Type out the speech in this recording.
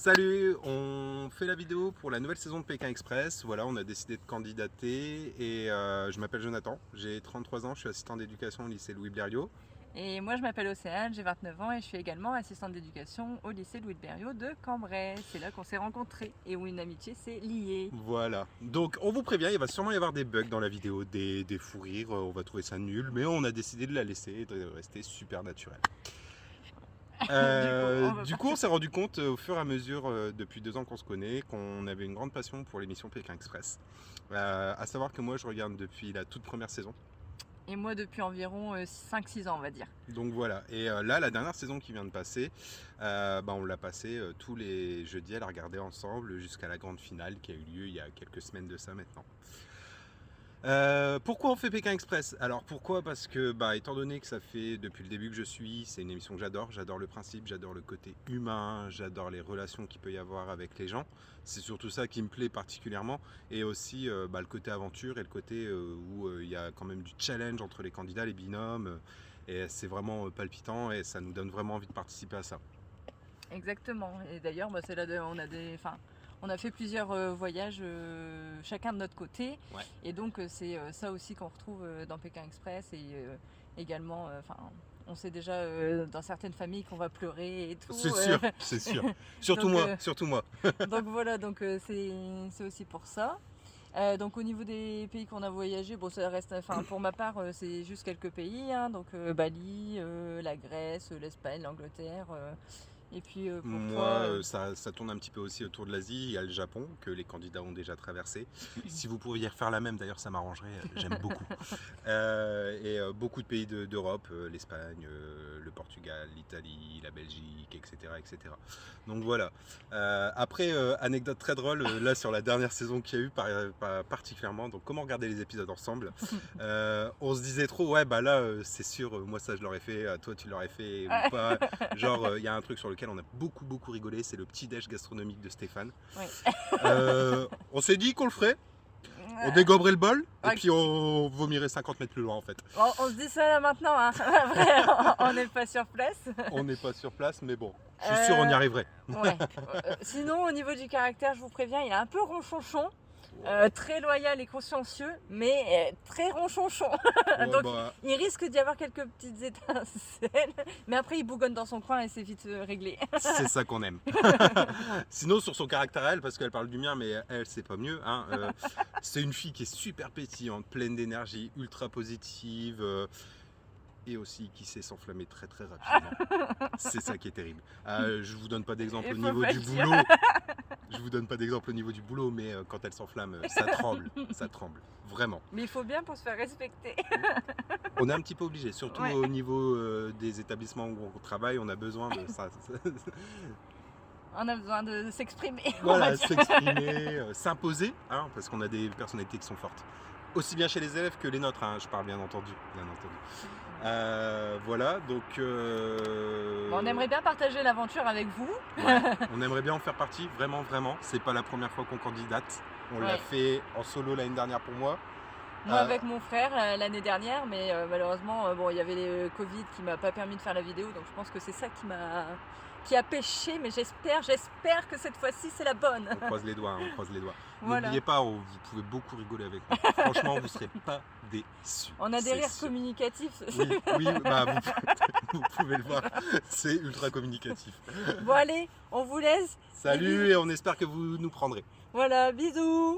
Salut, on fait la vidéo pour la nouvelle saison de Pékin Express. Voilà, on a décidé de candidater et je m'appelle Jonathan, j'ai 33 ans, je suis assistant d'éducation au lycée Louis Blériot. Et moi je m'appelle Océane, j'ai 29 ans et je suis également assistante d'éducation au lycée Louis Blériot de Cambrai. C'est là qu'on s'est rencontrés et où une amitié s'est liée. Voilà, donc on vous prévient, il va sûrement y avoir des bugs dans la vidéo, des fous rires, on va trouver ça nul, mais on a décidé de la laisser et de rester super naturel. Du coup, on s'est rendu compte au fur et à mesure, depuis 2 ans qu'on se connaît, qu'on avait une grande passion pour l'émission Pékin Express. À savoir que moi, je regarde depuis la toute première saison. Et moi depuis environ 5-6 ans on va dire. Donc voilà, et là, la dernière saison qui vient de passer, on l'a passée tous les jeudis à la regarder ensemble jusqu'à la grande finale qui a eu lieu il y a quelques semaines de ça maintenant. Pourquoi on fait Pékin Express? Alors pourquoi? Parce que étant donné que ça fait depuis le début que je suis, c'est une émission que j'adore le principe, j'adore le côté humain, j'adore les relations qu'il peut y avoir avec les gens. C'est surtout ça qui me plaît particulièrement, et aussi le côté aventure et le côté où il y a quand même du challenge entre les candidats, les binômes, et c'est vraiment palpitant et ça nous donne vraiment envie de participer à ça. Exactement, et d'ailleurs c'est là on a fait plusieurs voyages chacun de notre côté, Ouais. et donc c'est ça aussi qu'on retrouve dans Pékin Express, et également on sait déjà dans certaines familles qu'on va pleurer et tout. C'est sûr, c'est sûr. Surtout Donc, moi, surtout moi. Donc voilà, c'est aussi pour ça. Donc au niveau des pays qu'on a voyagé, bon ça reste, pour ma part c'est juste quelques pays, hein, donc Bali, la Grèce, l'Espagne, l'Angleterre. Et puis pour Moi, toi, ça tourne un petit peu aussi autour de l'Asie. Il y a le Japon que les candidats ont déjà traversé. Si vous pouviez refaire la même, d'ailleurs, ça m'arrangerait. J'aime beaucoup. Beaucoup de pays d'Europe, l'Espagne, le Portugal, l'Italie, la Belgique, etc., etc. Donc voilà. Après, anecdote très drôle, là sur la dernière saison qu'il y a eu, particulièrement. Donc comment regarder les épisodes ensemble? On se disait trop, ouais, là, c'est sûr, moi ça je l'aurais fait, toi tu l'aurais fait ou pas. Genre, il y a un truc sur lequel on a beaucoup rigolé, c'est le petit déj gastronomique de Stéphane. oui. On s'est dit qu'on le ferait, on dégoberait le bol, et Ouais. puis on vomirait 50 mètres plus loin en fait. On se dit ça là maintenant, hein. Après, on n'est pas sur place. On n'est pas sur place, mais bon, je suis sûr on y arriverait. Ouais. Sinon au niveau du caractère, je vous préviens, il est un peu ronchonchon. Très loyal et consciencieux, mais très ronchonchon. Donc il risque d'y avoir quelques petites étincelles, mais après il bougonne dans son coin et c'est vite réglé. C'est ça qu'on aime. Sinon sur son caractère elle, parce qu'elle parle du mien, mais elle c'est pas mieux, hein, c'est une fille qui est super pétillante, pleine d'énergie, ultra positive, et aussi qui sait s'enflammer très rapidement. C'est ça qui est terrible. Je vous donne pas d'exemple au niveau du boulot. Je vous donne pas d'exemple au niveau du boulot, mais quand elle s'enflamme, ça tremble, vraiment. Mais il faut bien pour se faire respecter. On est un petit peu obligé, surtout Ouais. au niveau des établissements où on travaille, on a besoin de ça. On a besoin de s'exprimer. Voilà, s'exprimer, s'imposer, hein, parce qu'on a des personnalités qui sont fortes. Aussi bien chez les élèves que les nôtres, hein, je parle bien entendu. Voilà, donc... On aimerait bien partager l'aventure avec vous. Ouais, on aimerait bien en faire partie, vraiment. C'est pas la première fois qu'on candidate. On l'a fait en solo l'année dernière pour moi. Moi avec mon frère l'année dernière, mais malheureusement il y avait le Covid qui m'a pas permis de faire la vidéo, donc je pense que c'est ça qui a pêché, mais j'espère que cette fois-ci c'est la bonne. On croise les doigts, Voilà. N'oubliez pas, vous pouvez beaucoup rigoler avec nous. Franchement, vous serez pas déçus. On a des rires communicatifs. Oui, vous pouvez le voir, c'est ultra communicatif. Bon allez, on vous laisse. Salut, et on espère que vous nous prendrez. Voilà, bisous.